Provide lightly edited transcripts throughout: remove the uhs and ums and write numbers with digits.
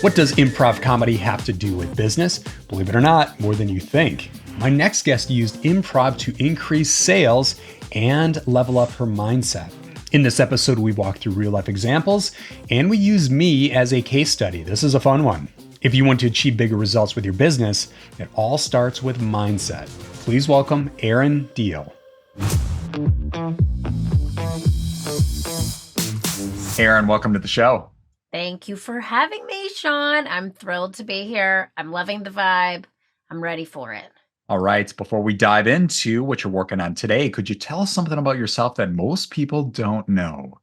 What does improv comedy have to do with business? Believe it or not, more than you think. My next guest used improv to increase sales and level up her mindset. In this episode, we walk through real life examples and we use me as a case study. This is a fun one. If you want to achieve bigger results with your business, it all starts with mindset. Please welcome Erin Diehl. Erin, welcome to the show. Thank you for having me, Sean. I'm thrilled to be here. I'm loving the vibe. I'm ready for it. All right. Before we dive into what you're working on today, could you tell us something about yourself that most people don't know?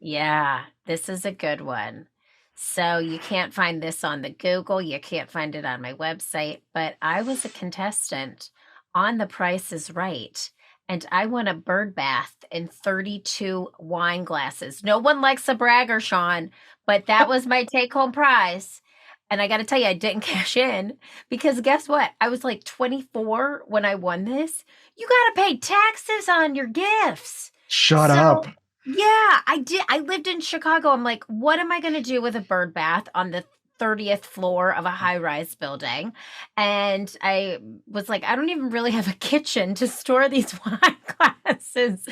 Yeah, this is a good one. So you can't find this on the Google. You can't find it on my website, but I was a contestant on The Price is Right. And I won a bird bath in 32 wine glasses. No one likes a bragger, Sean, but that was my take home prize. And I got to tell you, I didn't cash in because guess what? I was like 24 when I won this. You got to pay taxes on your gifts. Shut up. Yeah, I did. I lived in Chicago. I'm like, what am I going to do with a bird bath on the 30th floor of a high-rise building? And I was like, I don't even really have a kitchen to store these wine glasses.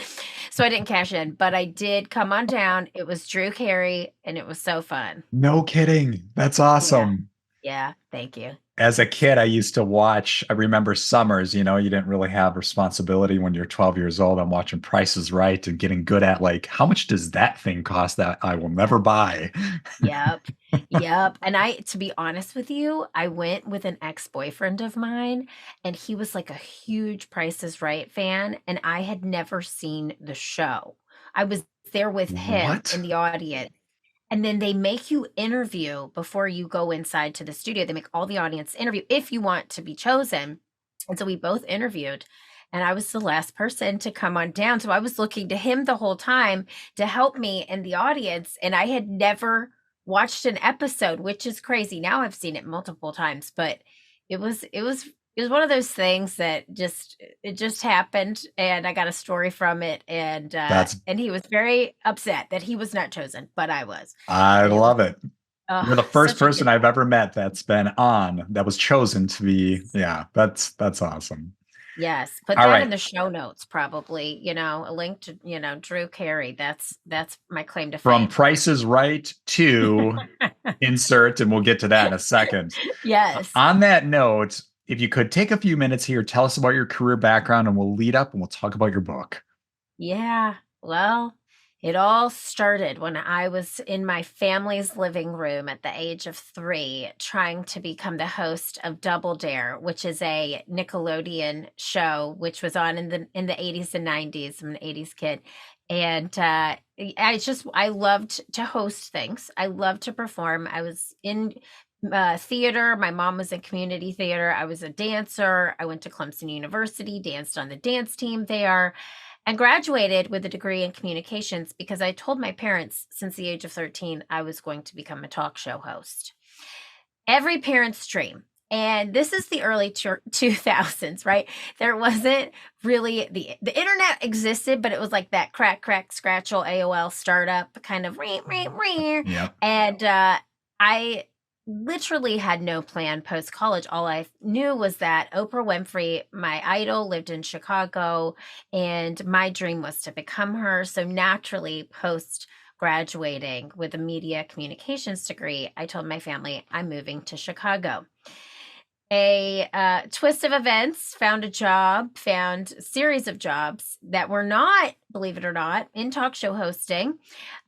So I didn't cash in, but I did come on down. It was Drew Carey, and it was so fun. No kidding. That's awesome. Yeah, thank you. As a kid, I used to watch, I remember summers, you didn't really have responsibility when you're 12 years old. I'm watching Price is Right and getting good at like, how much does that thing cost that I will never buy? Yep. And to be honest with you, I went with an ex-boyfriend of mine and he was like a huge Price is Right fan. And I had never seen the show. I was there with him in the audience. And then they make you interview before you go inside to the studio. They make all the audience interview if you want to be chosen. And so we both interviewed and I was the last person to come on down. So I was looking to him the whole time to help me in the audience. And I had never watched an episode, which is crazy. Now I've seen it multiple times, but it was one of those things that it just happened, and I got a story from it, and he was very upset that he was not chosen, but I was. I love it. You're the first person I've ever met that's been on that was chosen to be. Yeah, that's awesome. Yes, put that in the show notes, probably. A link to Drew Carey. That's my claim to fame. From Price is Right to insert, and we'll get to that in a second. Yes. On that note, if you could take a few minutes here, tell us about your career background and we'll lead up and we'll talk about your book. Yeah, well, it all started when I was in my family's living room at the age of 3, trying to become the host of Double Dare, which is a Nickelodeon show, which was on in the 80s and 90s. I'm an 80s kid. And I loved to host things. I loved to perform. I was in theater. My mom was in community theater. I was a dancer. I went to Clemson University, danced on the dance team there, and graduated with a degree in communications because I told my parents since the age of 13 I was going to become a talk show host. Every parent's dream. And this is the early 2000s, right? There wasn't really the internet existed, but it was like that crack, scratchel AOL startup kind of Yep. And I literally had no plan post-college. All I knew was that Oprah Winfrey, my idol, lived in Chicago, and my dream was to become her. So naturally, post-graduating with a media communications degree, I told my family I'm moving to Chicago. A twist of events, found a series of jobs that were not, believe it or not, in talk show hosting,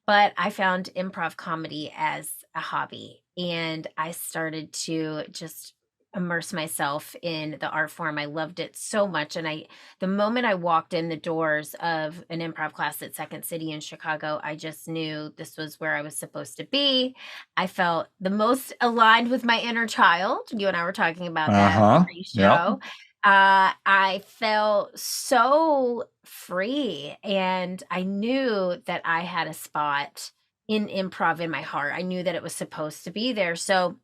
but I found improv comedy as a hobby. And I started to just immerse myself in the art form. I loved it so much. And the moment I walked in the doors of an improv class at Second City in Chicago, I just knew this was where I was supposed to be. I felt the most aligned with my inner child. You and I were talking about that pre-show. Yep. I felt so free, and I knew that I had a spot in improv in my heart. I knew that it was supposed to be there. So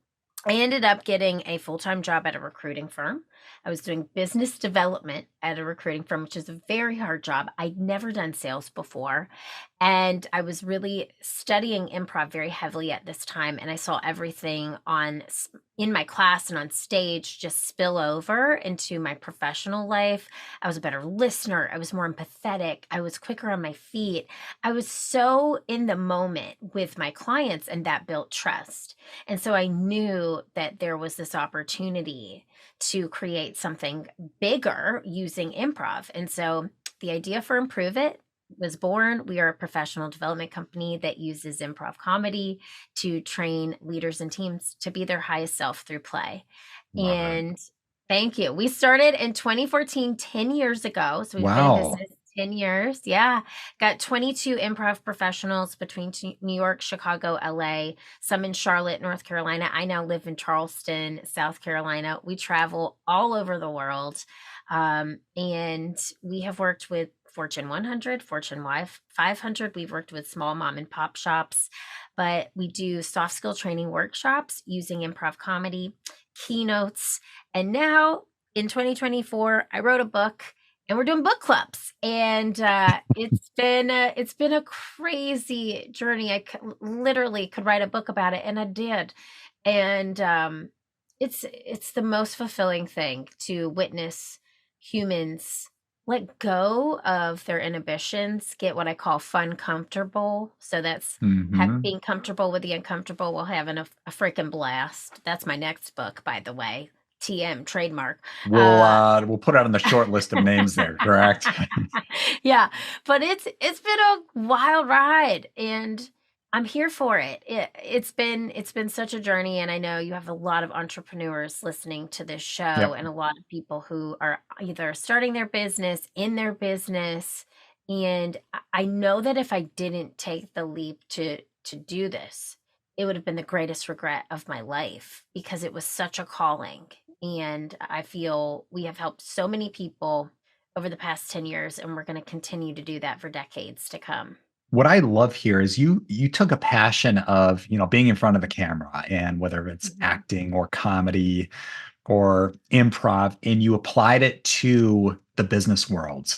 I ended up getting a full-time job at a recruiting firm. I was doing business development at a recruiting firm, which is a very hard job. I'd never done sales before. And I was really studying improv very heavily at this time. And I saw everything in my class and on stage just spill over into my professional life. I was a better listener. I was more empathetic. I was quicker on my feet. I was so in the moment with my clients, and that built trust. And so I knew that there was this opportunity to create something bigger using improv. And so the idea for Improve It was born. We are a professional development company that uses improv comedy to train leaders and teams to be their highest self through play. Love it. And thank you. We started in 2014, 10 years ago. So we've been in Wow. business 10 years. Yeah. Got 22 improv professionals between New York, Chicago, LA, some in Charlotte, North Carolina. I now live in Charleston, South Carolina. We travel all over the world. And we have worked with Fortune 100, Fortune 500. We've worked with small mom and pop shops, but we do soft skill training workshops using improv comedy, keynotes. And now in 2024, I wrote a book and we're doing book clubs. And it's been a crazy journey. Literally could write a book about it, and I did. And it's the most fulfilling thing to witness humans let go of their inhibitions, get what I call fun comfortable. So that's Hmm. being comfortable with the uncomfortable while having a freaking blast. That's my next book, by the way. TM trademark. Uh We'll put it on the short list of names there, correct? yeah, but it's been a wild ride, and I'm here for it. It's been such a journey, and I know you have a lot of entrepreneurs listening to this show, Yep. and a lot of people who are either starting their business, in their business, and I know that if I didn't take the leap to do this, it would have been the greatest regret of my life because it was such a calling, and I feel we have helped so many people over the past 10 years, and we're going to continue to do that for decades to come. What I love here is you took a passion of, being in front of the camera, and whether it's Mhm. acting or comedy or improv, and you applied it to the business world.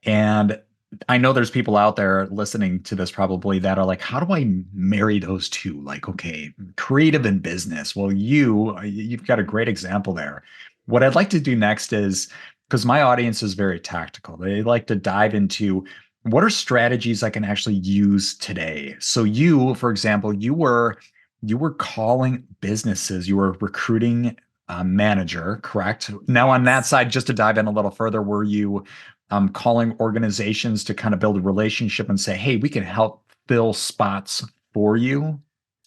And I know there's people out there listening to this probably that are like, how do I marry those two? Like, okay, creative and business. Well, you've got a great example there. What I'd like to do next is, because my audience is very tactical, they like to dive into what are strategies I can actually use today. So you, for example, you were calling businesses, you were recruiting a manager, correct? Now, on that Yes, side, just to dive in a little further, were you calling organizations to kind of build a relationship and say, hey, we can help fill spots for you?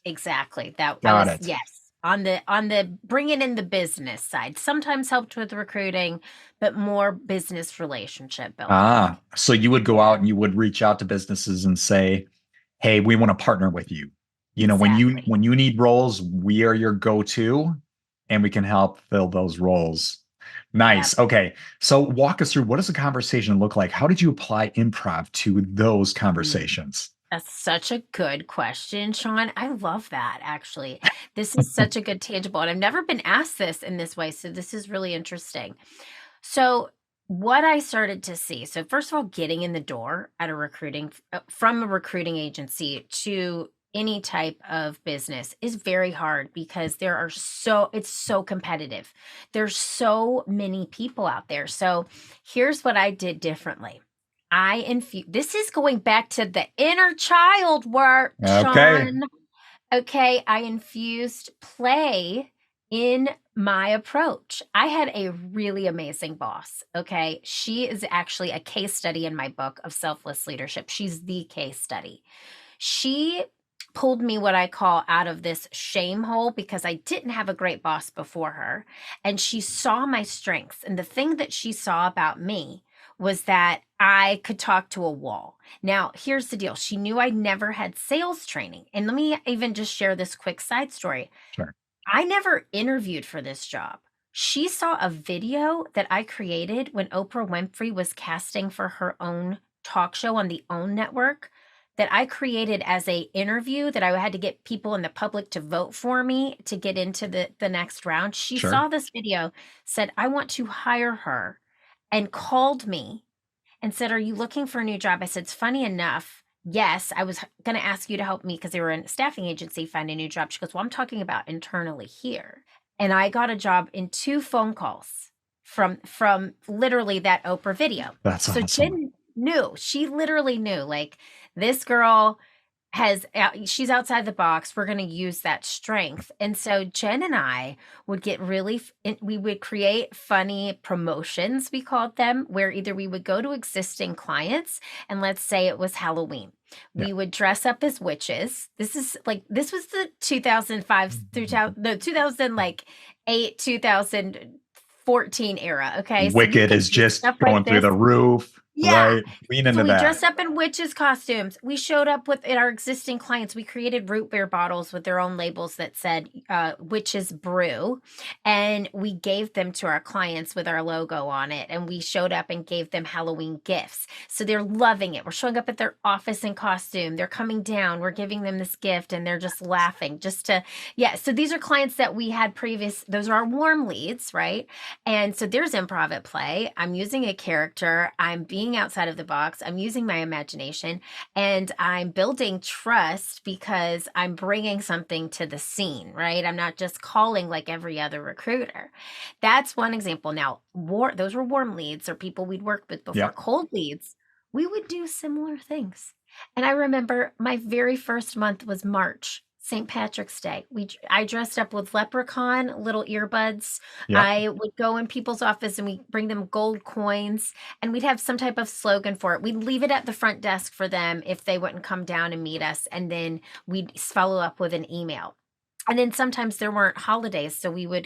exactly. That I Got was, it. yes, on the bringing in the business side. Sometimes helped with recruiting, but more business relationship building. So you would go Yeah, out and you would reach out to businesses and say, hey, we want to partner with you. When you exactly. when you need roles, we are your go-to, and we can help fill those roles. Yep. Nice. Okay. So walk us through, what does a conversation look like? How did you apply improv to those Mm. conversations? That's such a good question, Sean. I love that, actually. This is such a good tangible, and I've never been asked this in this way, so this is really interesting. So, what I started to see, so first of all, getting in the door at a from a recruiting agency to any type of business is very hard because it's so competitive. There's so many people out there. So, here's what I did differently. This is going back to the inner child work, Okay. Sean. Okay, I infused play in my approach. I had a really amazing boss. Okay, she is actually a case study in my book of selfless leadership. She's the case study. She pulled me what I call out of this shame hole because I didn't have a great boss before her. And she saw my strengths. And the thing that she saw about me was that I could talk to a wall. Now, here's the deal. She knew I never had sales training. And let me even just share this quick side story. Sure. I never interviewed for this job. She saw a video that I created when Oprah Winfrey was casting for her own talk show on the OWN network. that I created as a interview that I had to get people in the public to vote for me to get into the next round. She Sure. saw this video, said, I want to hire her, and called me and said, are you looking for a new job? I said, it's funny enough. Yes, I was going to ask you to help me because they were in a staffing agency find a new job. She goes, well, I'm talking about internally here. And I got a job in 2 phone calls from literally that Oprah video. That's So awesome. Jen knew, she literally knew, like, this girl she's outside the box. We're going to use that strength. And so Jen and I would get we would create funny promotions, we called them, where either we would go to existing clients, and let's say it was Halloween. Yeah. We would dress up as witches. This was the 2005 through 2000, like 8, 2014 era. Okay. So you Wicked can is do just stuff like going through this. the roof, Yeah. right? Lean So into we that. dressed up in witches' costumes. We showed up with our existing clients. We created root beer bottles with their own labels that said witches brew. And we gave them to our clients with our logo on it. And we showed up and gave them Halloween gifts. So they're loving it. We're showing up at their office in costume. They're coming down. We're giving them this gift and they're just laughing yeah. So these are clients that we had those are our warm leads, right? And so there's improv at play. I'm using a character. I'm being outside of the box. I'm using my imagination, and I'm building trust because I'm bringing something to the scene, right? I'm not just calling like every other recruiter. That's one example. Now, those were warm leads or people we'd worked with before. Yeah. Cold leads, we would do similar things. And I remember my very first month was March. St. Patrick's Day. I dressed up with leprechaun little earbuds. Yeah. I would go in people's office and we bring them gold coins, and we'd have some type of slogan for it. We'd leave it at the front desk for them if they wouldn't come down and meet us, and then we'd follow up with an email. And then sometimes there weren't holidays, so we had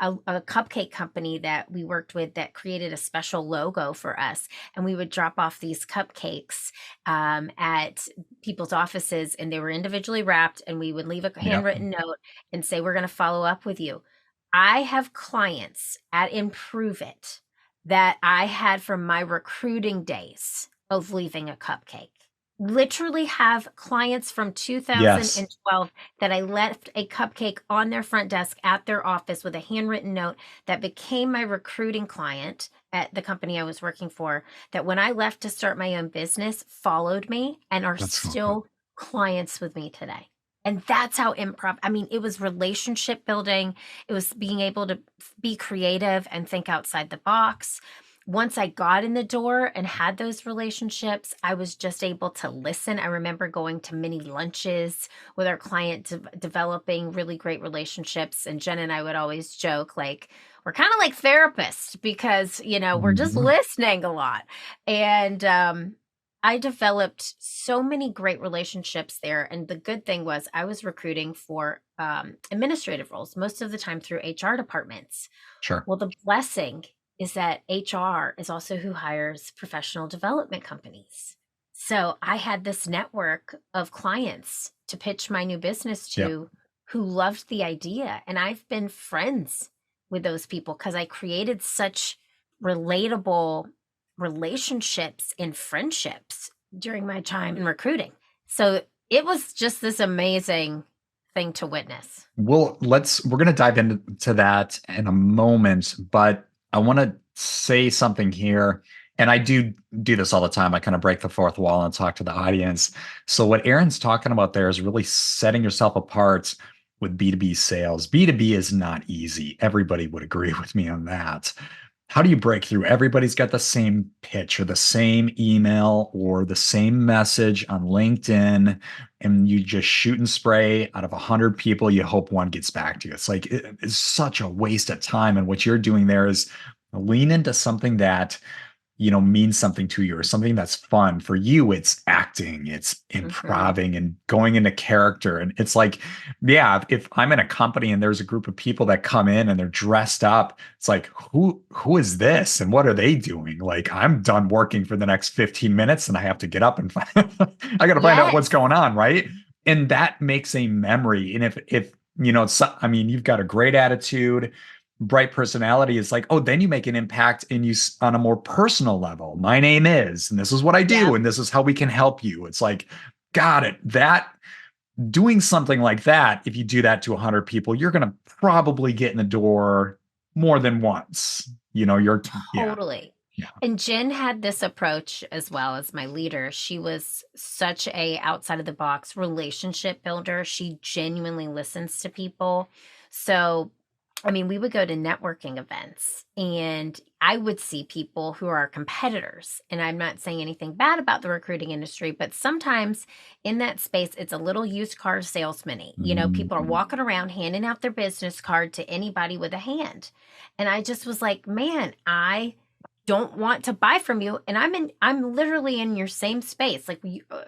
a cupcake company that we worked with that created a special logo for us, and we would drop off these cupcakes at people's offices, and they were individually wrapped, and we would leave a Yeah. handwritten note and say, we're going to follow up with you. I have clients at Improve It that I had from my recruiting days of leaving a cupcake. Literally have clients from Yes. 2012 that I left a cupcake on their front desk at their office with a handwritten note that became my recruiting client at the company I was working for, that when I left to start my own business, followed me and are That's cool. still clients with me today. And that's how improv, I mean, it was relationship building. It was being able to be creative and think outside the box. Once I got in the door and had those relationships, I was just able to listen. I remember going to mini lunches with our client, developing really great relationships. And Jen and I would always joke, like, we're kind of like therapists because, we're just Mhm. listening a lot. And I developed so many great relationships there. And the good thing was I was recruiting for administrative roles, most of the time through HR departments. Sure. Well, the blessing is that HR is also who hires professional development companies. So I had this network of clients to pitch my new business Yeah. to who loved the idea. And I've been friends with those people because I created such relatable relationships and friendships during my time in recruiting. So it was just this amazing thing to witness. Well, we're going to dive into that in a moment, but I want to say something here. And I do this all the time. I kind of break the fourth wall and talk to the audience. So what Erin's talking about there is really setting yourself apart with B2B sales. B2B is not easy. Everybody would agree with me on that. How do you break through? Everybody's got the same pitch or the same email or the same message on LinkedIn, and you just shoot and spray out of 100 people. You hope one gets back to you. It's like it's such a waste of time. And what you're doing there is lean into something that means something to you or something that's fun. For you, it's acting, it's improving and going into character. And it's like, yeah, if I'm in a company and there's a group of people that come in and they're dressed up, it's like, who is this and what are they doing? Like, I'm done working for the next 15 minutes and I have to get up and I got to find out what's Yes. going on, right? And that makes a memory. And if I mean, you've got a great attitude. bright personality is like, oh, then you make an impact on a more personal level. My name is, and this is what I do, Yeah. and this is how we can help you. It's like, got it. That doing something like that, if you do that to 100 people, you're going to probably get in the door more than once. Yeah, Totally. yeah, And Jen had this approach as well as my leader. She was such a outside of the box relationship builder. She genuinely listens to people. So, I mean, we would go to networking events and I would see people who are competitors. And I'm not saying anything bad about the recruiting industry, but sometimes in that space, it's a little used car salesman-y. People are Mhm. walking around handing out their business card to anybody with a hand. And I just was like, man, I don't want to buy from you, and I'm literally in your same space. Like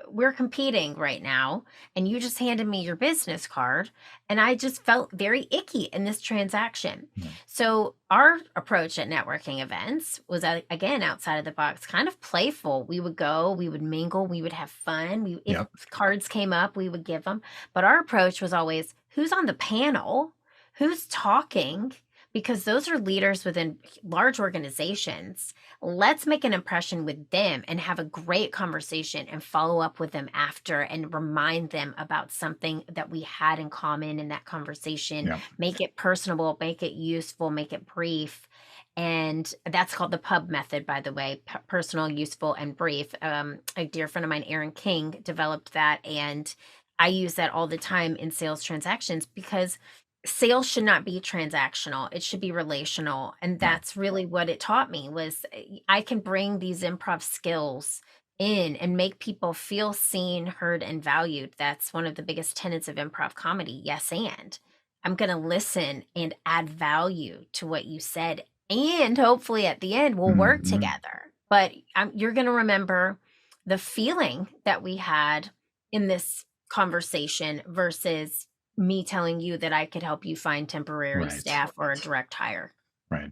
we're competing right now, and you just handed me your business card, and I just felt very icky in this transaction. Yeah. So our approach at networking events was again outside of the box, kind of playful. We would go, we would mingle, we would have fun. If Yep. cards came up, we would give them, but our approach was always who's on the panel, who's talking, because those are leaders within large organizations. Let's make an impression with them and have a great conversation and follow up with them after and remind them about something that we had in common in that conversation. Yep. Make it personable, make it useful, make it brief. And that's called the pub method, by the way, personal, useful, and brief. A dear friend of mine, Erin King, developed that. And I use that all the time in sales transactions because sales should not be transactional. It should be relational. And Yeah. that's really what it taught me was I can bring these improv skills in and make people feel seen, heard, and valued. That's one of the biggest tenets of improv comedy. Yes, and I'm going to listen and add value to what you said. And hopefully at the end, we'll work Mhm. together. But you're going to remember the feeling that we had in this conversation versus me telling you that I could help you find temporary Right. staff or a direct hire. Right.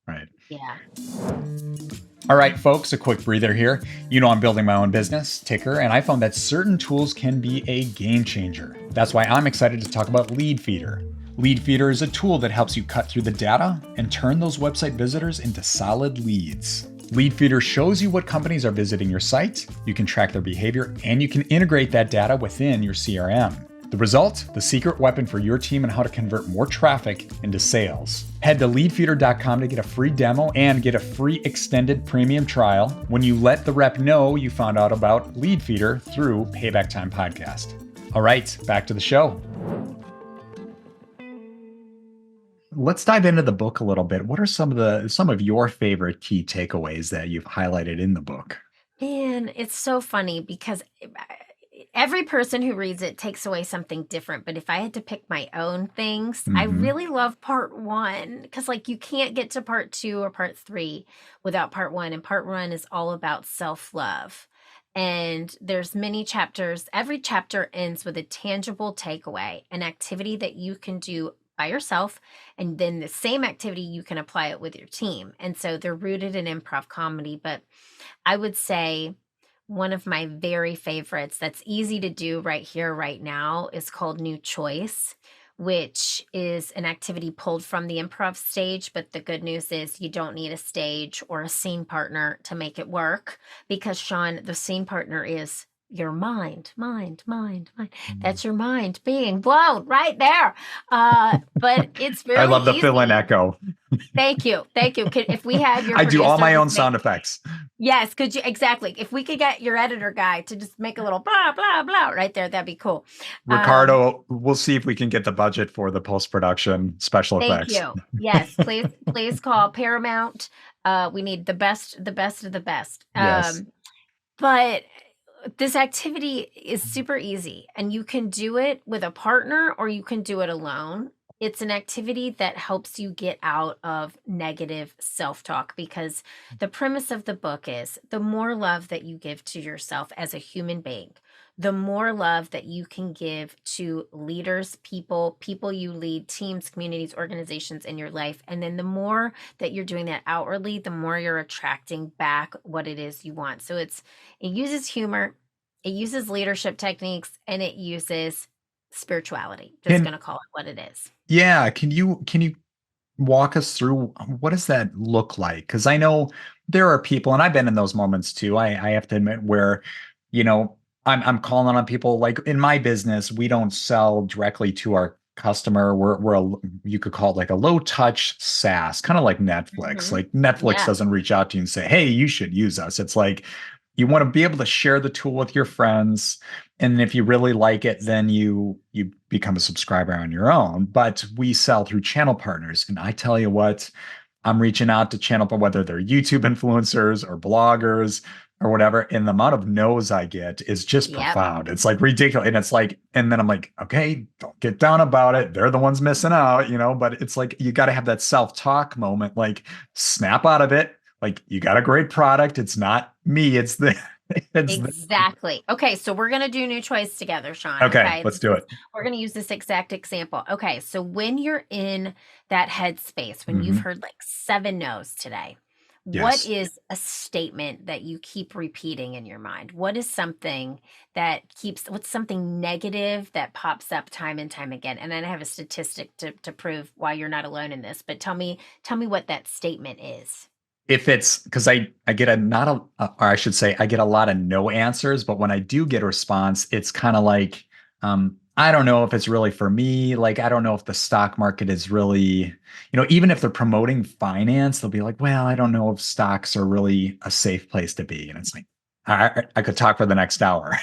Right. Yeah. All right, folks, a quick breather here. I'm building my own business, Ticker, and I found that certain tools can be a game changer. That's why I'm excited to talk about Lead Feeder. Lead Feeder is a tool that helps you cut through the data and turn those website visitors into solid leads. Lead Feeder shows you what companies are visiting your site, you can track their behavior, and you can integrate that data within your CRM. The result? The secret weapon for your team and how to convert more traffic into sales. Head to leadfeeder.com to get a free demo and get a free extended premium trial when you let the rep know you found out about Lead Feeder through Payback Time podcast. All right, back to the show. Let's dive into the book a little bit. What are some of your favorite key takeaways that you've highlighted in the book? Man, it's so funny because every person who reads it takes away something different. But if I had to pick my own things, I Mhm. really love part one because, like, you can't get to part two or part three without part one. And part one is all about self love. And there's many chapters. Every chapter ends with a tangible takeaway, an activity that you can do by yourself. And then the same activity, you can apply it with your team. And so they're rooted in improv comedy. But I would say one of my very favorites that's easy to do right here, right now is called New Choice, which is an activity pulled from the improv stage. But the good news is you don't need a stage or a scene partner to make it work because, Sean, the scene partner is your mind. That's your mind being blown right there. But it's I really love the fill-in easy. echo. Thank you. Thank you. If we had your I do all producer my own just make sound effects. Yes, could you exactly. If we could get your editor guy to just make a little blah blah blah right there, that'd be cool. Ricardo, we'll see if we can get the budget for the post-production special Thank effects. you. Yes, please call Paramount. We need the best of the best. Yes. But this activity is super easy and you can do it with a partner or you can do it alone. It's an activity that helps you get out of negative self-talk because the premise of the book is the more love that you give to yourself as a human being, the more love that you can give to leaders, people you lead, teams, communities, organizations in your life. And then the more that you're doing that outwardly, the more you're attracting back what it is you want. So it uses humor, it uses leadership techniques, and it uses spirituality. Just Can going to call it what it is. Yeah, can you walk us through what does that look like? Because I know there are people, and I've been in those moments too. I have to admit where, you know, I'm calling on people like in my business, we don't sell directly to our customer. We're a, you could call it like a low touch SaaS, kind of like Netflix. Hmm. Like Netflix Yeah, doesn't reach out to you and say, "Hey, you should use us." It's like you want to be able to share the tool with your friends, and if you really like it, then you become a subscriber on your own. But we sell through channel partners, and I tell you what, I'm reaching out to channel, whether they're YouTube influencers or bloggers or whatever, and the amount of no's I get is just yep, profound. It's like ridiculous. And it's like, and then I'm like, okay, don't get down about it. They're the ones missing out, but it's like you got to have that self-talk moment, like snap out of it. Like you got a great product. It's not me, it's the it's the exactly. Okay, so we're gonna do new choice together, Sean. okay, Okay, let's do it. we're gonna use this exact example. Okay, so when you're in that headspace, when you've Mhm. heard like 7 no's today, what Yes. is a statement that you keep repeating in your mind? What is something what's something negative that pops up time and time again? And then I have a statistic to prove why you're not alone in this, but tell me what that statement is. If it's because I get a not a or I should say I get a lot of no answers, but when I do get a response, it's kind of like I don't know if it's really for me. Like I don't know if the stock market is really, even if they're promoting finance, they'll be like, well, I don't know if stocks are really a safe place to be. And it's like I could talk for the next hour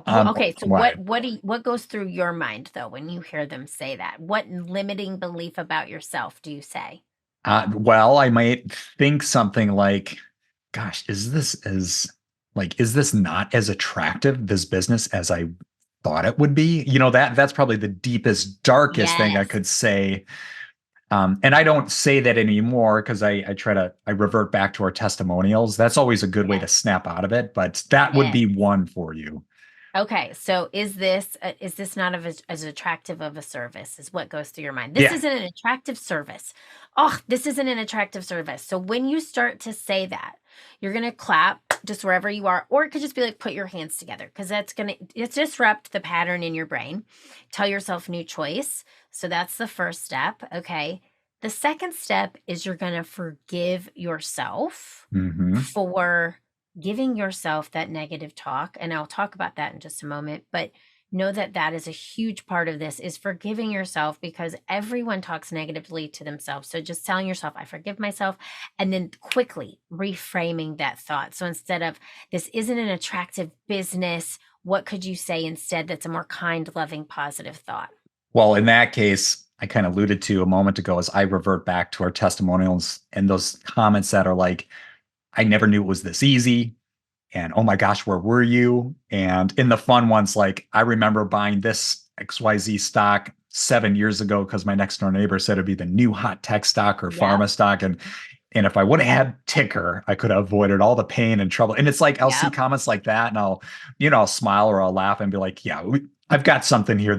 Well, on okay, so why. what goes through your mind though when you hear them say that? What limiting belief about yourself do you say? Well, I might think something like, gosh, is this not as attractive, this business, as I thought it would be? That's probably the deepest, darkest thing I Yes. could say. And I don't say that anymore because I revert back to our testimonials. That's always a good way Yes. to snap out of it, but that would Yes. be one for you. Okay, so is this not as attractive of a service is what goes through your mind? This Yeah. isn't an attractive service. Oh, this isn't an attractive service. So when you start to say that, you're gonna clap just wherever you are, or it could just be like put your hands together because it's disrupt the pattern in your brain. Tell yourself new choice. So that's the first step. Okay. The second step is you're gonna forgive yourself Hmm. for giving yourself that negative talk, and I'll talk about that in just a moment, but know that that is a huge part of this is forgiving yourself because everyone talks negatively to themselves. So just telling yourself I forgive myself and then quickly reframing that thought. So instead of this isn't an attractive business, what could you say instead that's a more kind, loving, positive thought? Well, in that case, I kind of alluded to a moment ago as I revert back to our testimonials and those comments that are like, I never knew it was this easy. And oh my gosh, where were you? And in the fun ones, like I remember buying this XYZ stock 7 years ago because my next door neighbor said it'd be the new hot tech stock or Yep. pharma stock. And if I would have had ticker, I could have avoided all the pain and trouble. And it's like I'll see Yep. comments like that and I'll smile or I'll laugh and be like, yeah, I've got something here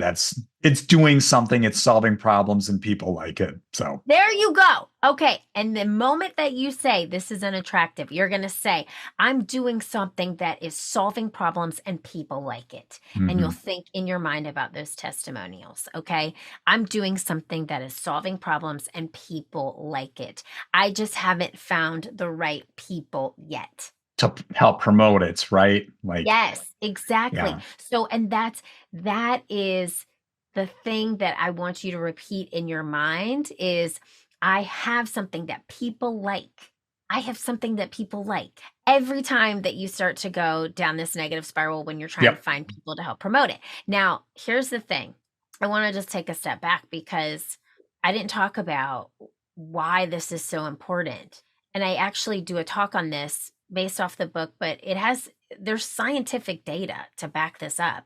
it's doing something, it's solving problems and people like it. So There you go. Okay. And the moment that you say this is unattractive, you're going to say, I'm doing something that is solving problems and people like it. And you'll mhm. think in your mind about those testimonials. Okay. I'm doing something that is solving problems and people like it. I just haven't found the right people yet. To help promote it, right? Like, Yes, exactly. yeah. So, and that is the thing that I want you to repeat in your mind is I have something that people like. I have something that people like. Every time that you start to go down this negative spiral when you're trying to Yep. find people to help promote it. Now, here's the thing. I want to just take a step back because I didn't talk about why this is so important. And I actually do a talk on this based off the book, but there's scientific data to back this up.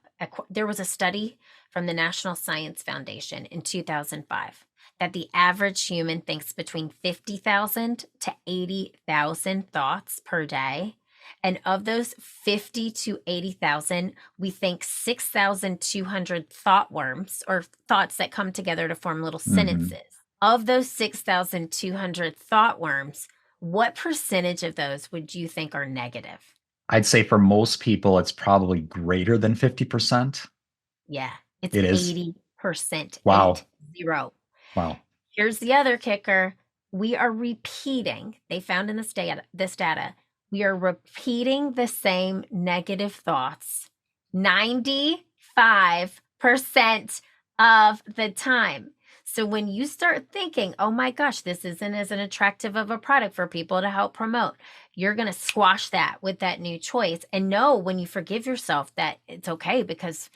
There was a study from the National Science Foundation in 2005 that the average human thinks between 50,000 to 80,000 thoughts per day. And of those 50 to 80,000, we think 6,200 thought worms or thoughts that come together to form little Mhm. sentences. Of those 6,200 thought worms, what percentage of those would you think are negative? I'd say for most people, it's probably greater than 50%. Yeah, it's It is. 80%, Wow. 80. Wow. Here's the other kicker. We are repeating, they found in this data, we are repeating the same negative thoughts 95% of the time. So when you start thinking, oh my gosh, this isn't as an attractive of a product for people to help promote, you're going to squash that with that new choice. And know when you forgive yourself that it's okay, because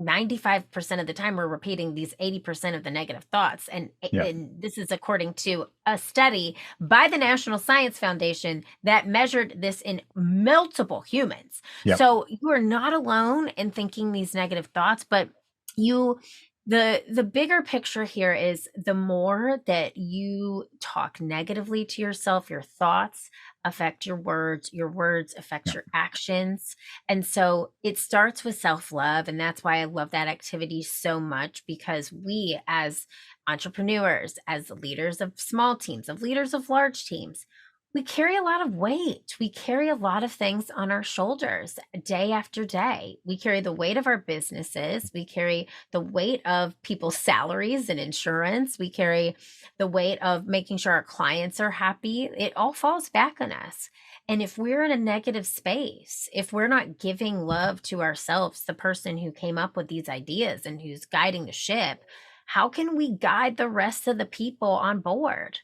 95% of the time we're repeating these 80% of the negative thoughts. Yeah. And this is according to a study by the National Science Foundation that measured this in multiple humans. Yep. So you are not alone in thinking these negative thoughts, but the bigger picture here is the more that you talk negatively to yourself, your thoughts affect your words affect your actions. And so it starts with self-love. And that's why I love that activity so much, because we as entrepreneurs, as leaders of small teams, of leaders of large teams, we carry a lot of weight. We carry a lot of things on our shoulders day after day. We carry the weight of our businesses. We carry the weight of people's salaries and insurance. We carry the weight of making sure our clients are happy. It all falls back on us. And if we're in a negative space, if we're not giving love to ourselves, the person who came up with these ideas and who's guiding the ship, how can we guide the rest of the people on board?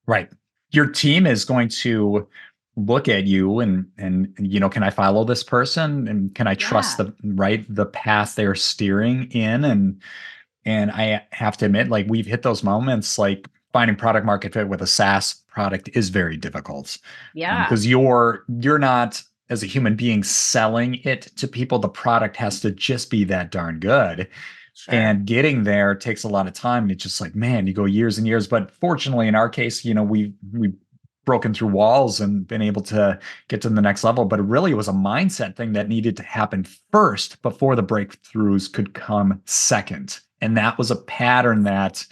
Right. Your team is going to look at you and can I follow this person, and can I trust the path they're steering in? And I have to admit, like, we've hit those moments, like finding product market fit with a SaaS product is very difficult. Yeah. Because you're not, as a human being, selling it to people. The product has to just be that darn good. Sure. And getting there takes a lot of time. And it's just like, man, you go years and years. But fortunately, in our case, we've broken through walls and been able to get to the next level. But it really was a mindset thing that needed to happen first before the breakthroughs could come second. And that was a pattern that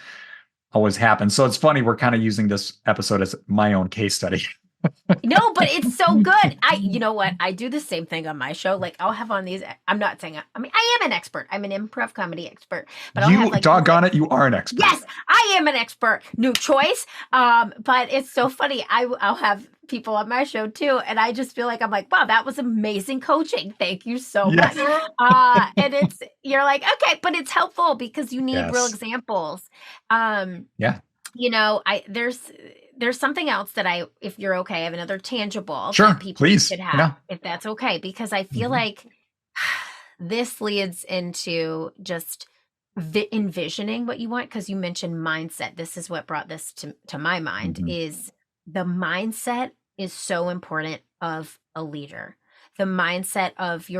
always happens. So it's funny, we're kind of using this episode as my own case study. No, but it's so good. You know what? I do the same thing on my show. Like, I'll have on these. I'm not saying, I am an expert. I'm an improv comedy expert. But I'll have, like, doggone it, you are an expert. Yes, I am an expert. New choice. But it's so funny. I'll have people on my show too, and I just feel like I'm like, wow, that was amazing coaching. Thank you so much. And you're like, okay, but it's helpful because you need real examples. There's something else that if you're okay, I have another tangible that people should have, if that's okay, because I feel like this leads into just envisioning what you want, because you mentioned mindset. This is what brought this to my mind, is the mindset is so important of a leader. The mindset of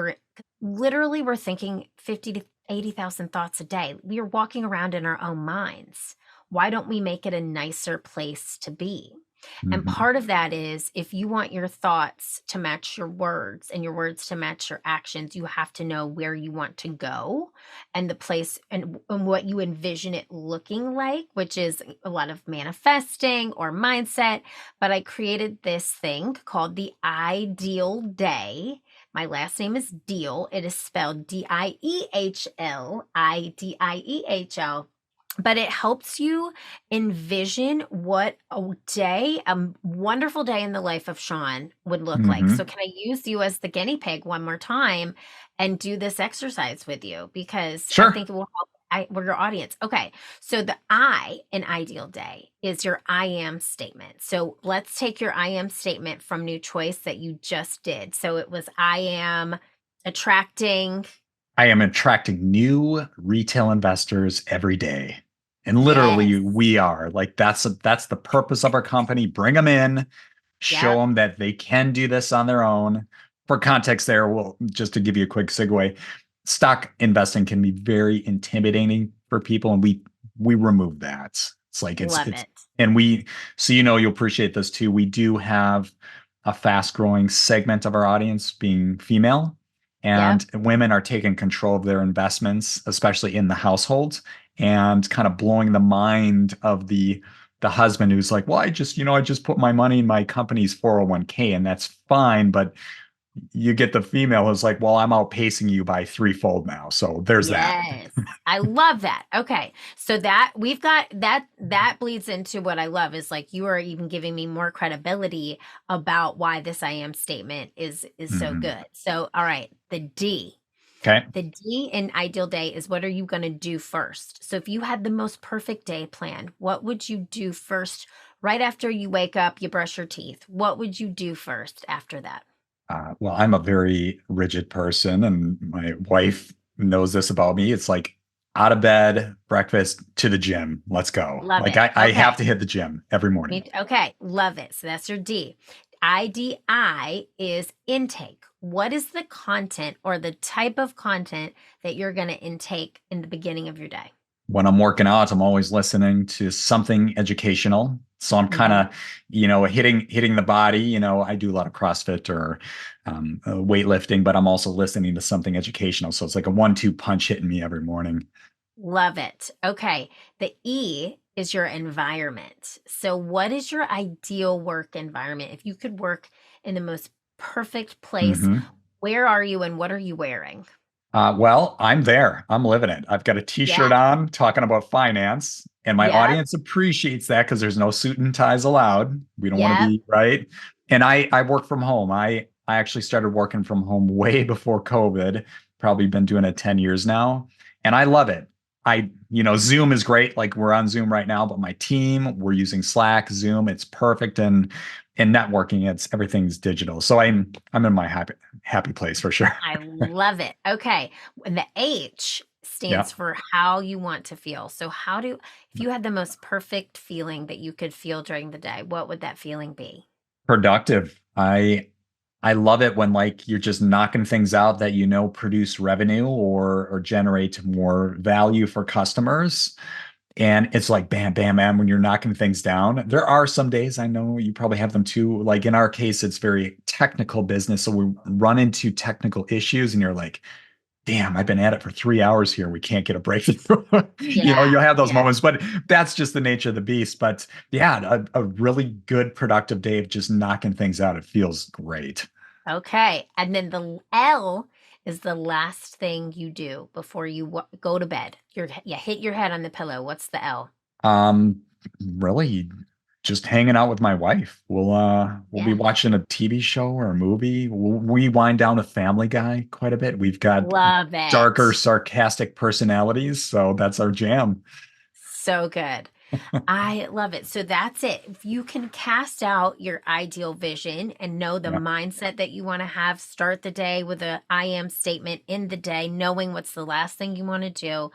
literally we're thinking 50 to 80,000 thoughts a day. We are walking around in our own minds. Why don't we make it a nicer place to be? And part of that is, if you want your thoughts to match your words and your words to match your actions, you have to know where you want to go and the place and what you envision it looking like, which is a lot of manifesting or mindset. But I created this thing called the Ideal Day. My last name is Diehl. It is spelled Diehl, Idiehl. But it helps you envision what a wonderful day in the life of Sean would look like. So can I use you as the guinea pig one more time and do this exercise with you? Because I think it will help we're your audience. Okay. So the I in Ideal Day is your I am statement. So let's take your I am statement from New Choice that you just did. So it was, I am attracting new retail investors every day. And literally we are like, that's the purpose of our company. Bring them in, show them that they can do this on their own. For context there, well, just to give you a quick segue, stock investing can be very intimidating for people. And we remove that. It's like, and so, you'll appreciate this too. We do have a fast growing segment of our audience being female. And women are taking control of their investments, especially in the household, and kind of blowing the mind of the husband who's like, well, I just put my money in my company's 401k, and that's fine. But you get the female who's like, well, I'm outpacing you by threefold now. So there's that. Yes. I love that. Okay. So that we've got that bleeds into what I love is like you are even giving me more credibility about why this I am statement is so Mhm. good. So all right, the D. Okay. The D in ideal day is what are you going to do first? So if you had the most perfect day planned, what would you do first right after you wake up, you brush your teeth? What would you do first after that? Well, I'm a very rigid person, and my wife knows this about me. It's like out of bed, breakfast, to the gym. Let's go. Love Like it. I have Okay. to hit the gym every morning. Okay, love it. So that's your D. IDI is intake. What is the content or the type of content that you're going to intake in the beginning of your day? When I'm working out, I'm always listening to something educational. So I'm kind Mhm. of, hitting the body. I do a lot of CrossFit or weightlifting, but I'm also listening to something educational. So it's like a 1-2 punch hitting me every morning. Love it. Okay. The E is your environment. So, what is your ideal work environment? If you could work in the most perfect place, Hmm. where are you and what are you wearing? Well, I'm there. I'm living it. I've got a Yeah. t-shirt on talking about finance, and my Yep. audience appreciates that because there's no suit and ties allowed. We don't want to Yep. be right. And I work from home. I actually started working from home way before COVID. Probably been doing it 10 years now, and I love it. Zoom is great. Like we're on Zoom right now, but my team, we're using Slack, Zoom. It's perfect. And networking, everything's digital. So I'm in my happy place for sure. I love it. Okay. And the H Yeah. stands for how you want to feel. So, if you had the most perfect feeling that you could feel during the day, what would that feeling be? Productive. I love it when like you're just knocking things out that produce revenue or generate more value for customers. And it's like bam, bam, bam when you're knocking things down. There are some days I know you probably have them too. Like in our case, it's very technical business. So we run into technical issues and you're like, damn, I've been at it for 3 hours here. We can't get a breakthrough. Yeah. You'll have those Yeah. moments, but that's just the nature of the beast. But yeah, a really good, productive day of just knocking things out. It feels great. Okay. And then the L is the last thing you do before you go to bed. You hit your head on the pillow. What's the L? Um, Really just hanging out with my wife. We'll be Yeah. watching a TV show or a movie. We wind down a Family Guy quite a bit. We've got Love darker, it. sarcastic personalities, so that's our jam. So good. I love it. So that's it. If you can cast out your ideal vision and know the Yeah. mindset that you want to have, start the day with a I am statement in the day, knowing what's the last thing you want to do,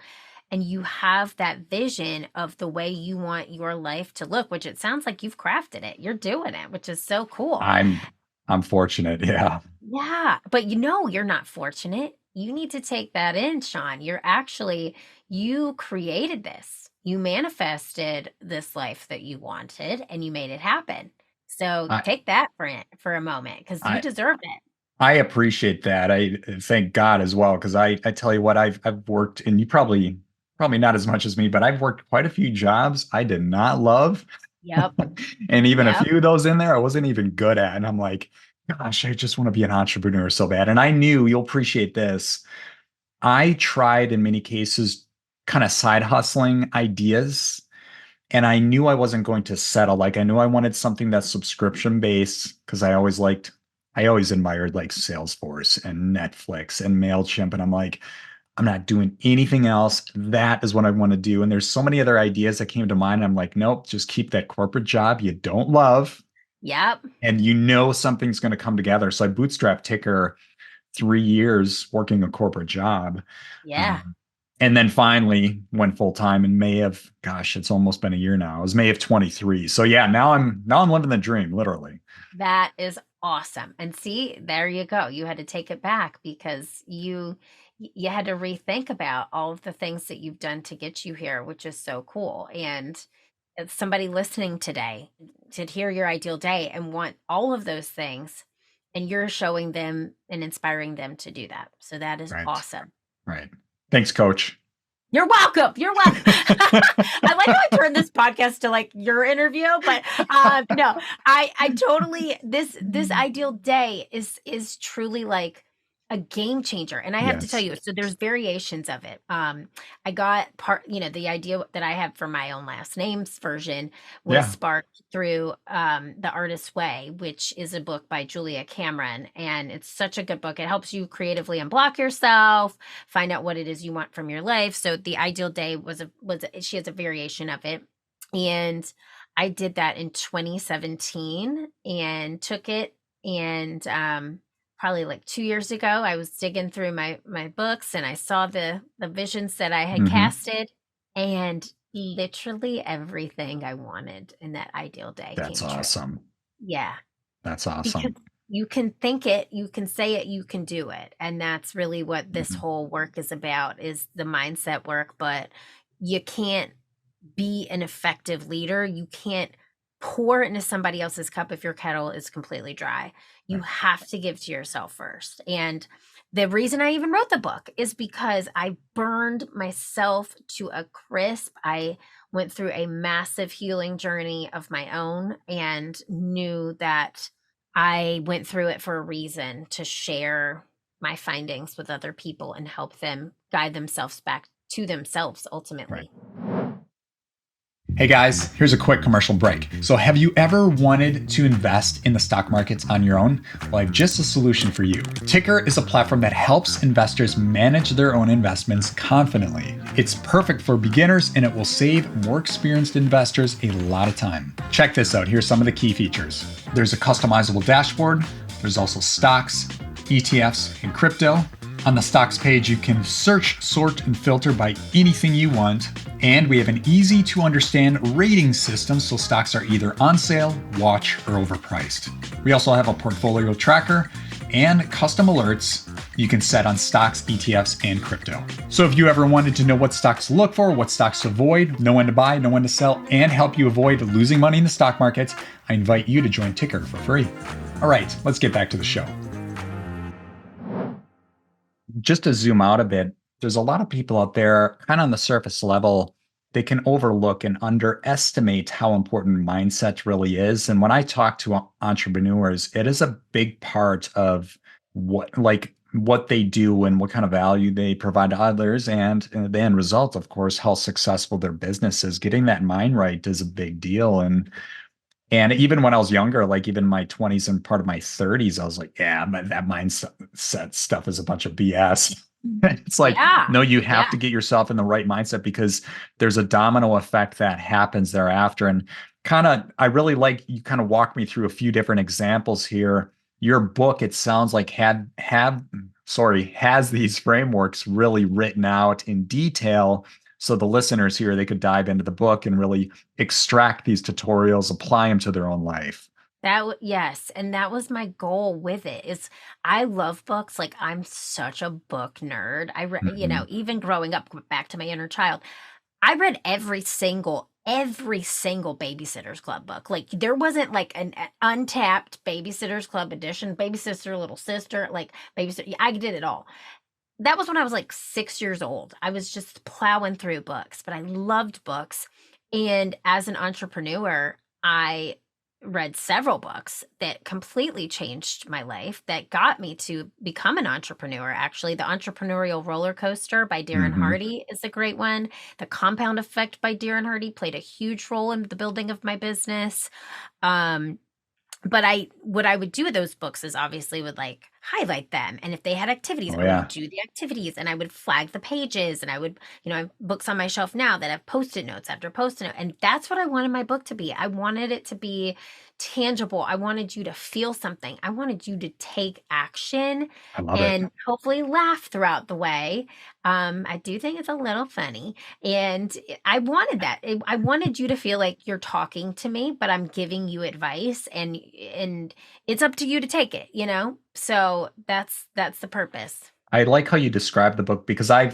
and you have that vision of the way you want your life to look, which it sounds like you've crafted it. You're doing it, which is so cool. I'm I'm fortunate. Yeah. Yeah, but you're not fortunate. You need to take that in, Sean. You created this. You manifested this life that you wanted and you made it happen. So I take that for a moment because you I deserve it. I appreciate that. I thank God as well because I tell you what I've worked and you probably not as much as me, but I've worked quite a few jobs I did not love. Yep. And even a Yep. few of those in there I wasn't even good at. And I'm like, gosh, I just want to be an entrepreneur so bad. And I knew you'll appreciate this. I tried in many cases kind of side hustling ideas and I knew I wasn't going to settle. Like I knew I wanted something that's subscription based because I always admired like Salesforce and Netflix and MailChimp. And I'm like, I'm not doing anything else. That is what I want to do. And there's so many other ideas that came to mind. I'm like, nope, just keep that corporate job you don't love. Yep. And something's going to come together. So I bootstrapped Ticker 3 years working a corporate job. Yeah. Um, and then finally went full time in May of, gosh, it's almost been a year now. It was May of 23. So yeah, now I'm living the dream, literally. That is awesome. And see, there you go. You had to take it back because you had to rethink about all of the things that you've done to get you here, which is so cool. And if somebody listening today to hear your ideal day and want all of those things, and you're showing them and inspiring them to do that. So that is Right. awesome. Right. Thanks, coach. You're welcome. You're welcome. I like how I turned this podcast to like your interview, but no, I totally this ideal day is truly like a game changer. And I have to tell Yes. you, so there's variations of it. I got the idea that I have for my own last names version was Yeah. sparked through The Artist's Way, which is a book by Julia Cameron. And it's such a good book. It helps you creatively unblock yourself, find out what it is you want from your life. So the ideal day she has a variation of it. And I did that in 2017 and took it and probably like 2 years ago, I was digging through my books and I saw the visions that I had Hmm. casted, and literally everything I wanted in that ideal day That's came true. awesome. Yeah. That's Because awesome. you can think it, you can say it, you can do it. And that's really what this Mhm. whole work is about, is the mindset work. But you can't be an effective leader. You can't pour into somebody else's cup if your kettle is completely dry. You Right. have to give to yourself first. And the reason I even wrote the book is because I burned myself to a crisp. I went through a massive healing journey of my own and knew that I went through it for a reason, to share my findings with other people and help them guide themselves back to themselves Right. ultimately. Hey guys, here's a quick commercial break. So, have you ever wanted to invest in the stock markets on your own? Well, I have just a solution for you. Ticker is a platform that helps investors manage their own investments confidently. It's perfect for beginners and it will save more experienced investors a lot of time. Check this out. Here's some of the key features. There's a customizable dashboard. There's also stocks, ETFs, and crypto. On the stocks page, you can search, sort, and filter by anything you want. And we have an easy to understand rating system, so stocks are either on sale, watch, or overpriced. We also have a portfolio tracker and custom alerts you can set on stocks, ETFs, and crypto. So if you ever wanted to know what stocks to look for, what stocks to avoid, know when to buy, know when to sell, and help you avoid losing money in the stock market, I invite you to join Ticker for free. All right, let's get back to the show. Just to zoom out a bit, there's a lot of people out there kind of on the surface level, they can overlook and underestimate how important mindset really is. And when I talk to entrepreneurs, it is a big part of what they do and what kind of value they provide to others. And the end result, of course, how successful their business is. Getting that mind right is a big deal. And even when I was younger, like even my 20s and part of my 30s, I was like, yeah, but that mindset stuff is a bunch of BS. It's like, Yeah. no, you have Yeah. to get yourself in the right mindset because there's a domino effect that happens thereafter. And I really like you kind of walk me through a few different examples here. Your book, it sounds like has these frameworks really written out in detail. So the listeners here, they could dive into the book and really extract these tutorials, apply them to their own life. Yes, and that was my goal with it. Is I love books. Like, I'm such a book nerd. Mhm. Even growing up, back to my inner child, I read every single Babysitter's Club book. Like, there wasn't like an untapped Babysitter's Club edition, Babysitter, Little Sister, like Babysitter. I did it all. That was when I was like 6 years old. I was just plowing through books, but I loved books. And as an entrepreneur, I read several books that completely changed my life, that got me to become an entrepreneur. Actually, The Entrepreneurial Roller Coaster by Darren Mhm. Hardy is a great one. The Compound Effect by Darren Hardy played a huge role in the building of my business. Um, but what I would do with those books is obviously would like highlight them. And if they had activities, Oh I would yeah. do the activities and I would flag the pages, and I would, I have books on my shelf now that have post-it notes after post-it note. And that's what I wanted my book to be. I wanted it to be tangible. I wanted you to feel something. I wanted you to take action I love it. and hopefully laugh throughout the way. I do think it's a little funny. And I wanted that. I wanted you to feel like you're talking to me, but I'm giving you advice, and it's up to you to take it, you know? So that's the purpose. I like how you describe the book because I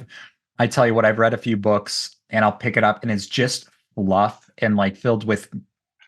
tell you what, I've read a few books and I'll pick it up and it's just fluff and like filled with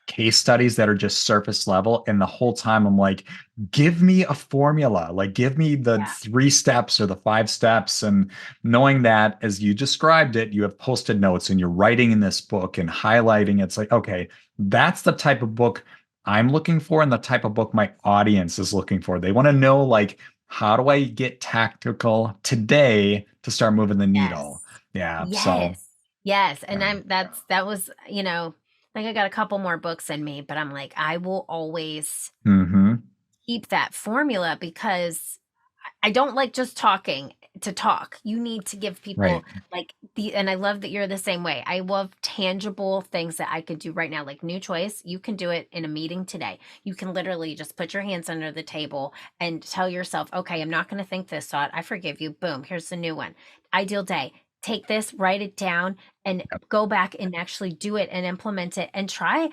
case studies that are just surface level. And the whole time I'm like, give me a formula, like give me the Yeah. 3 steps or the 5 steps. And knowing that as you described it, you have posted notes and you're writing in this book and highlighting, it's like, okay, that's the type of book I'm looking for and the type of book my audience is looking for. They want to know, like, how do I get tactical today to start moving the needle? Yes. Yeah. So, Yes. Yes. And um, that was, I think I got a couple more books in me, but I'm like, I will always mhm. keep that formula because I don't like just talking to talk. You need to give Right. people and I love that you're the same way. I love tangible things that I could do right now, like new choice. You can do it in a meeting today. You can literally just put your hands under the table and tell yourself, okay, I'm not going to think this thought. I forgive you. Boom. Here's the new one. Ideal day. Take this, write it down, and go back and actually do it and implement it and try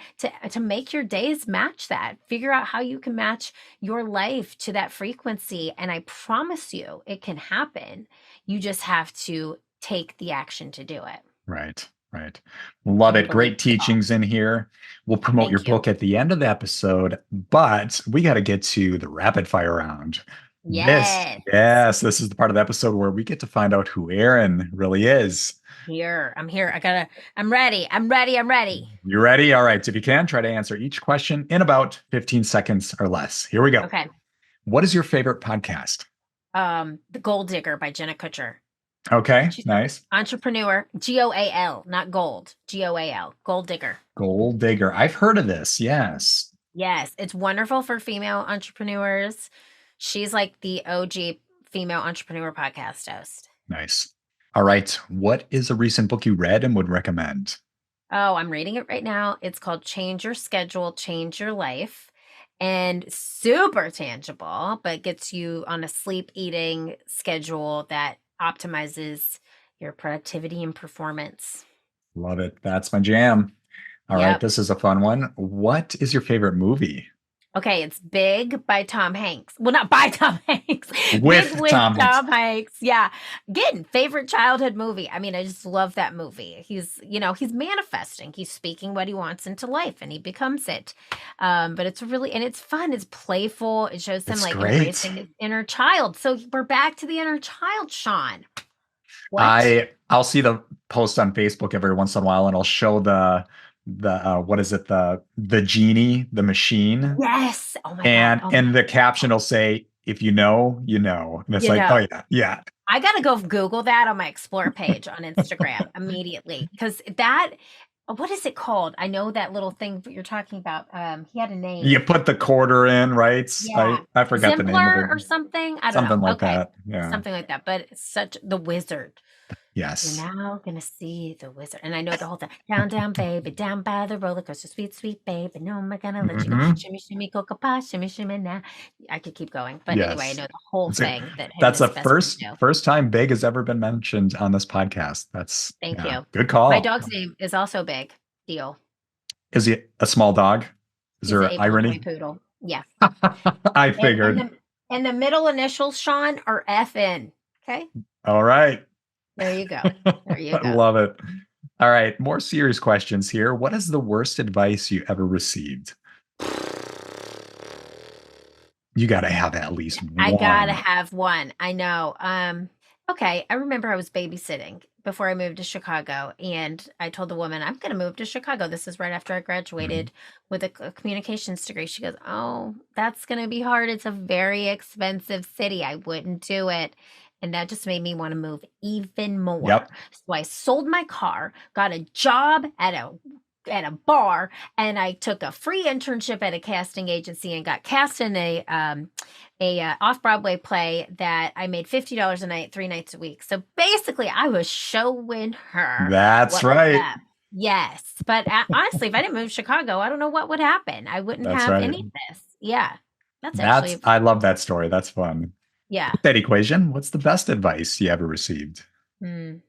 to make your days match that. Figure out how you can match your life to that frequency. And I promise you, it can happen. You just have to take the action to do it. Right. Right. Love And it. believe Great in yourself. teachings in here. We'll promote your Thank you. book at the end of the episode, but we got to get to the rapid fire round. Yes. This is the part of the episode where we get to find out who Erin really is. I'm here. I'm ready. I'm ready. I'm ready. You ready? All right. So if you can, try to answer each question in about 15 seconds or less. Here we go. Okay. What is your favorite podcast? The Gold Digger by Jenna Kutcher. Okay, She's an nice. entrepreneur. GOAL, not gold. GOAL. Gold Digger. Gold Digger. I've heard of this. Yes. Yes, it's wonderful for female entrepreneurs. She's like the OG female entrepreneur podcast host. Nice. All right. What is a recent book you read and would recommend? Oh, I'm reading it right now. It's called Change Your Schedule, Change Your Life. And super tangible, but gets you on a sleep eating schedule that optimizes your productivity and performance. Love it. That's my jam. All right. Yep. This is a fun one. What is your favorite movie? Okay, it's Big by Tom Hanks. Well, not by Tom Hanks. Big With with Tom Hanks. Tom Hanks. Yeah. Again, favorite childhood movie. I mean, I just love that movie. He's manifesting. He's speaking what he wants into life and he becomes it. But it's and it's fun. It's playful. It shows him It's like great. embracing his inner child. So we're back to the inner child, Sean. What? I'll see the post on Facebook every once in a while and I'll show the what is it, the genie, the machine, Yes. Oh my God. and Oh and my the caption will say, if you know, you know. And it's You like, oh know. yeah. I gotta go Google that on my Explore page on Instagram immediately because what is it called? I know that little thing you're talking about. He had a You name. put the quarter in, right? Yeah, I forgot the name of Zimpler it. or something. I don't know. Something like Okay, that. Yeah. something like that. But it's such the wizard. You're Yes. now gonna see the wizard, and I know the whole time. Down, down, baby, down by the roller coaster, sweet, sweet baby. No, am I gonna let you go? Hmm. Shimmy, shimmy, cocoa pie, shimmy, shimmy. Now, I could keep going, but anyway, I Yes. know the whole It's a, thing that him and that's his the best friend first do. first time Big has ever been mentioned on this podcast. That's Thank yeah, you. good My call. dog's name is also Big Deal. Is he a small dog? Is He's an there April toy irony? poodle. Yeah. I And and figured. the and the middle initials, Sean, are FN. Okay? All right. There you go. There you I go. love it. All right, more serious questions here. What is the worst advice you ever received? You got to have at least I gotta one. have one. I know. Okay. I remember I was babysitting before I moved to Chicago, and I told the woman, I'm gonna move to Chicago. This is right after I Mhm. graduated with a communications degree. She goes, oh, that's gonna be hard. It's a very expensive city. I wouldn't do it. And that just made me want to move even more. Yep. So I sold my car, got a job at a bar, and I took a free internship at a casting agency and got cast in a off-Broadway play that I made $50 a night, 3 nights a week. So basically, I was showing her That's what was right. up. Yes, but honestly, if I didn't move to Chicago, I don't know what would happen. I wouldn't That's have right. any of this. Yeah, that's That's actually I love that story. That's fun. yeah. That equation. What's the best advice you ever received? Mm.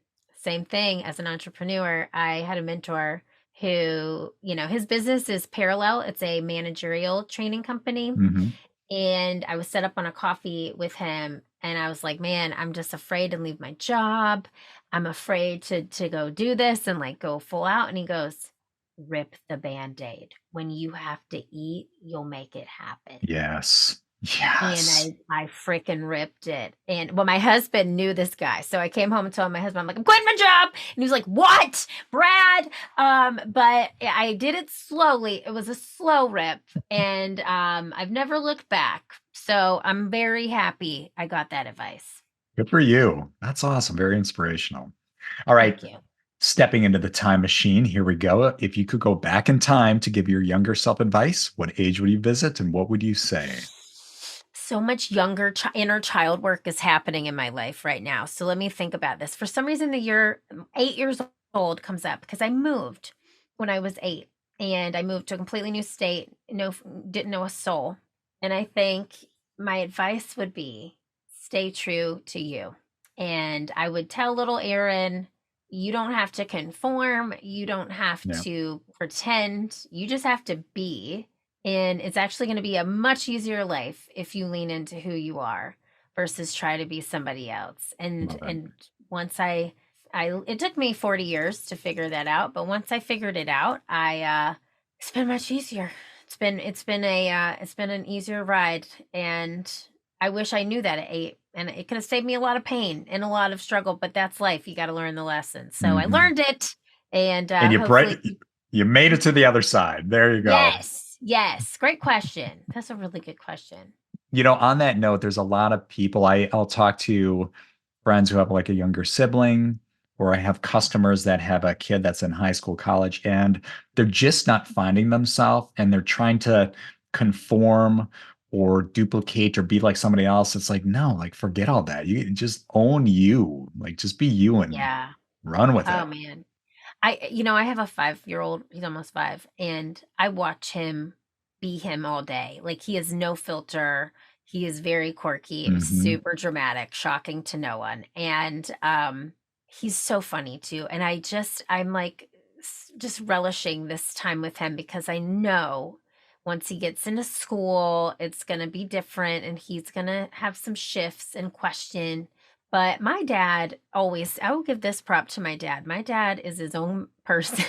Same thing as an entrepreneur. I had a mentor who, his business is parallel. It's a managerial training company. Hmm. And I was set up on a coffee with him and I was like, man, I'm just afraid to leave my job. I'm afraid to go do this and like go full out. And he goes, rip the Band-Aid. When you have to eat, you'll make it happen. Yes. And Yes. I freaking ripped it. And well, my husband knew this guy. So I came home and told my husband, I'm like, I'm quitting my job. And he was like, what, Brad? But I did it slowly. It was a slow rip. And I've never looked back. So I'm very happy I got that advice. Good for you. That's awesome. Very inspirational. All right. Thank you. Stepping into the time machine. Here we go. If you could go back in time to give your younger self advice, what age would you visit and what would you say? So much younger inner child work is happening in my life right now. So let me think about this. For some reason, the year 8 years old comes up because I moved when I was 8 and I moved to a completely new state. No, didn't know a soul. And I think my advice would be stay true to you. And I would tell little Erin, you don't have to conform. You don't have Yeah. to pretend. You just have to be. And it's actually going to be a much easier life if you lean into who you are versus try to be somebody else. Love it. And once I it took me 40 years to figure that out, but once I figured it out, it's been much easier. It's been an easier ride, and I wish I knew that at 8, and it could have saved me a lot of pain and a lot of struggle, but that's life. You got to learn the lesson. So I Mhm. learned it, and And hopefully you made it to the other side. There you go. yes, yes. Great question. That's a really good question. On that note, there's a lot of people I'll talk to friends who have like a younger sibling, or I have customers that have a kid that's in high school, college, and they're just not finding themselves and they're trying to conform or duplicate or be like somebody else. It's like, no, like forget all that. You just own you. Like just be you and Yeah. run with Oh it. man. I have a 5-year-old, he's almost 5, and I watch him be him all day. Like he has no filter. He is very quirky, Hmm. super dramatic, shocking to no one. And he's so funny too. And I'm like just relishing this time with him because I know once he gets into school, it's going to be different and he's going to have some shifts and question. But my dad always, I will give this prop to my dad. My dad is his own person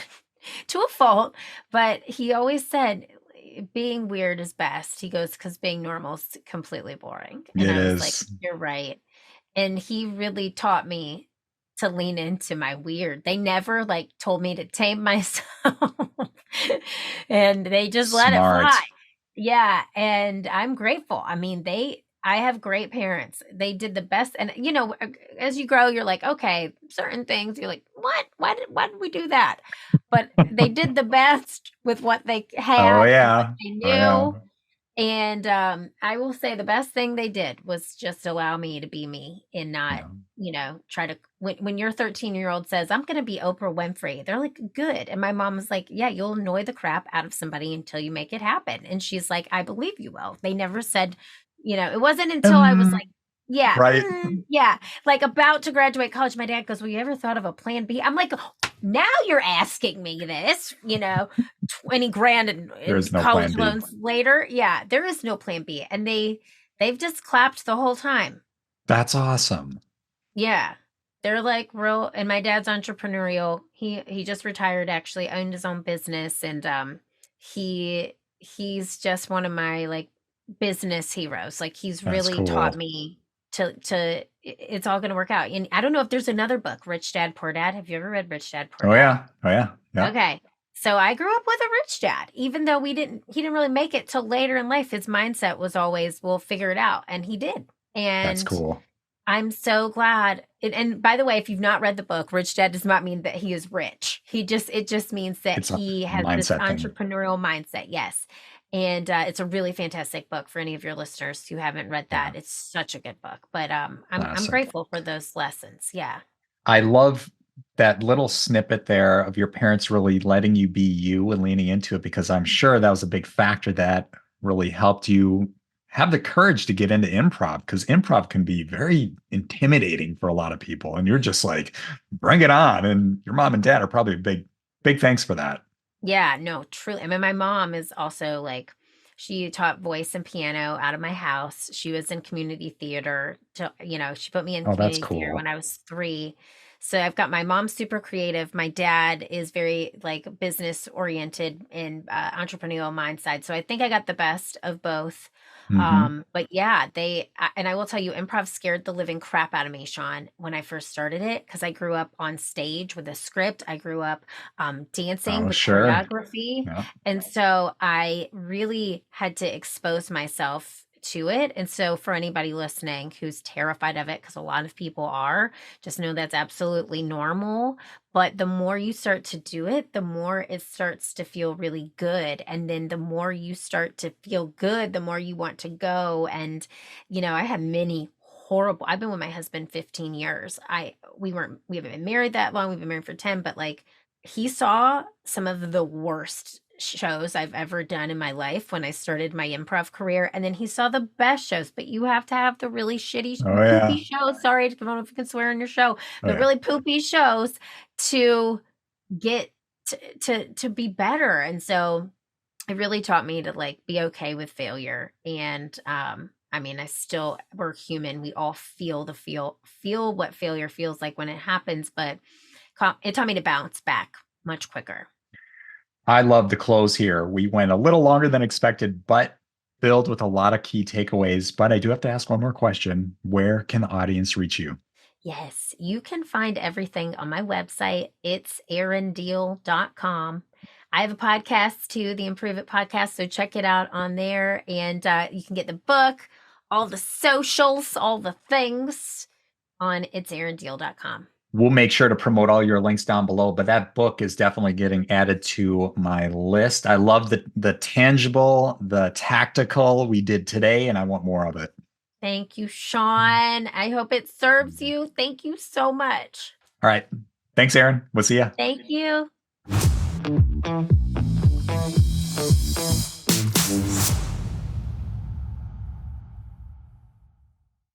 to a fault, but he always said being weird is best. He goes, because being normal is completely boring. And It I was like, is. you're right. And he really taught me to lean into my weird. They never like told me to tame myself and they just let it fly. Smart. Yeah, and I'm grateful. I mean, I have great parents. They did the best. And as you grow, you're like, okay, certain things you're like, what? Why did we do that? But they did the best with what they Oh had and what yeah. they Oh yeah. knew. And I will say the best thing they did was just allow me to be me and not, Yeah. try to when your 13-year-old says, I'm gonna be Oprah Winfrey, they're like, good. And my mom was like, yeah, you'll annoy the crap out of somebody until you make it happen. And she's like, I believe you will. They never said, it wasn't until I was Um, like, yeah, right. yeah, like about to graduate college. My dad goes, well, you ever thought of a plan B? I'm like, now you're asking me this, 20 grand There in is no plan college B. loans later. Yeah, there is no plan B. And they've just clapped the whole time. That's awesome. Yeah. They're like real, and my dad's entrepreneurial. He just retired, actually owned his own business, and he's just one of my like business heroes. Like he's That's really taught cool. me it's all going to work out. And I don't know if there's another book, Rich Dad Poor Dad. Have you ever read Rich Dad Poor Oh Dad? yeah. Oh yeah. Yeah. Okay. So I grew up with a rich dad, even though he didn't really make it till later in life. His mindset was always, we'll figure it out. And he did. That's And cool. I'm so glad. And by the way, if you've not read the book, Rich Dad does not mean that he is rich. It just means that It's a he has this mindset thing. entrepreneurial mindset. Yes. And it's a really fantastic book for any of your listeners who haven't read Yeah. that. It's such a good book. But I'm Classic. grateful for those lessons. Yeah. I love that little snippet there of your parents really letting you be you and leaning into it because I'm sure that was a big factor that really helped you have the courage to get into improv because improv can be very intimidating for a lot of people. And you're just like, bring it on. And your mom and dad are probably big thanks for that. Yeah, no, truly. I mean, my mom is also like, she taught voice and piano out of my house. She was in community theater. She put me in Oh, that's community theater cool. when I was 3. So I've got my mom super creative. My dad is very like business oriented and entrepreneurial mindset. So I think I got the best of both. Mm-hmm. But yeah, and I will tell you, improv scared the living crap out of me, Sean, when I first started it, because I grew up on stage with a script. I grew up dancing Oh, with sure. choreography. Yeah. And so I really had to expose myself to it. And so for anybody listening who's terrified of it, because a lot of people are, just know that's absolutely normal. But the more you start to do it, the more it starts to feel really good. And then the more you start to feel good, the more you want to go. And, I had many horrible, I've been with my husband 15 years. We haven't been married that long. We've been married for 10, but like he saw some of the worst shows I've ever done in my life when I started my improv career. And then he saw the best shows, but you have to have the really shitty, Oh, poopy yeah. shows. Sorry, I don't know if you can swear on your show. Oh, The yeah. really poopy shows to get to be better. And so it really taught me to like be okay with failure. And I mean, we're human. We all feel what failure feels like when it happens, but it taught me to bounce back much quicker. I love the close here. We went a little longer than expected, but filled with a lot of key takeaways. But I do have to ask one more question. Where can the audience reach you? Yes, you can find everything on my website. It's erindeal.com. I have a podcast too, the Improve It podcast. So check it out on there. And you can get the book, all the socials, all the things on it'serindeal.com. We'll make sure to promote all your links down below, but that book is definitely getting added to my list. I love the tangible, the tactical we did today, and I want more of it. Thank you, Sean. I hope it serves you. Thank you so much. All right. Thanks, Erin. We'll see ya. Thank you.